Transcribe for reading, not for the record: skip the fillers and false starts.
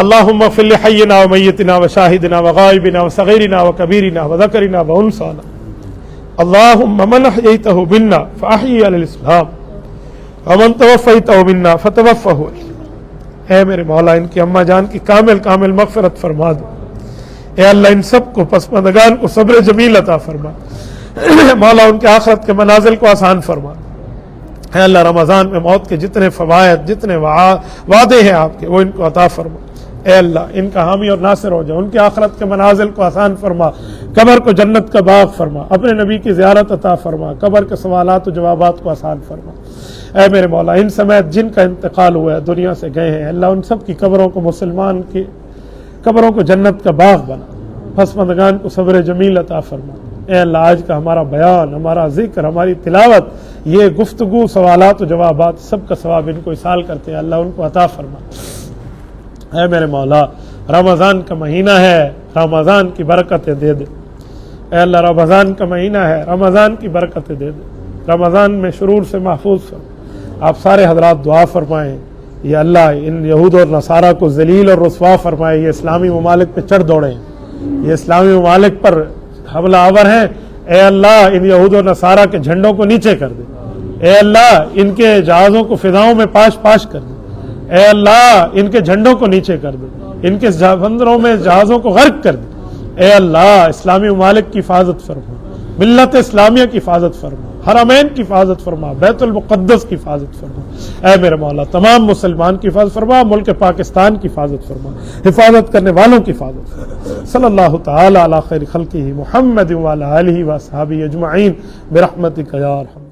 اللهم اغفر لحينا وميتنا وشاهدنا وغائبنا وصغيرنا وكبيرنا وذكرنا وانثانا اللهم من احييته منا فاحيي على الاسلام ومن توفيته منا فتوفه على الإسلام۔ اے میرے مولا ان کی اماں جان کی کامل مغفرت فرما دو۔ اے اللہ ان سب کو پسماندگان کو صبر جمیل عطا فرما۔ مولا ان کے آخرت کے منازل کو آسان فرما۔ اے اللہ رمضان میں موت کے جتنے فوائد جتنے وعدے ہیں آپ کے وہ ان کو عطا فرما۔ اے اللہ ان کا حامی اور ناصر ہو جائے، ان کی آخرت کے منازل کو آسان فرما، قبر کو جنت کا باغ فرما، اپنے نبی کی زیارت عطا فرما، قبر کے سوالات و جوابات کو آسان فرما۔ اے میرے مولا ان سمیت جن کا انتقال ہوا ہے دنیا سے گئے ہیں، اللہ ان سب کی قبروں کو مسلمان کی قبروں کو جنت کا باغ بنا، پسماندگان کو صبر جمیل عطا فرما۔ اے اللہ آج کا ہمارا بیان، ہمارا ذکر، ہماری تلاوت، یہ گفتگو، سوالات و جوابات سب کا ثواب ان کو ایصال کرتے ہیں، اللہ ان کو عطا فرما۔ اے میرے مولا رمضان کا مہینہ ہے، رمضان کی برکتیں دے دے۔ اے اللہ رمضان کا مہینہ ہے، رمضان کی برکتیں دے دے، رمضان میں شرور سے محفوظ فرما۔ آپ سارے حضرات دعا فرمائیں، یہ اللہ ان یہود اور نصارہ کو ذلیل اور رسوا فرمائے، یہ اسلامی ممالک پہ چڑھ دوڑے ہیں، یہ اسلامی ممالک پر حملہ آور ہیں۔ اے اللہ ان یہود اور نصارہ کے جھنڈوں کو نیچے کر دے، اے اللہ ان کے جہازوں کو فضاؤں میں پاش کر دے، اے اللہ ان کے جھنڈوں کو نیچے کر دے، ان کے بندروں میں جہازوں کو غرق کر دے۔ اے اللہ اسلامی ممالک کی حفاظت فرما، ملت اسلامیہ کی حفاظت فرما، حرمین کی حفاظت فرما، بیت المقدس کی حفاظت فرما۔ اے میرے مولا تمام مسلمان کی حفاظت فرما، ملک پاکستان کی حفاظت فرما، حفاظت کرنے والوں کی حفاظت فرما۔ صلی اللہ تعالی علی خیر خلقہ محمد وعلی آلہ واصحابہ اجمعین برحمتک یا ارحم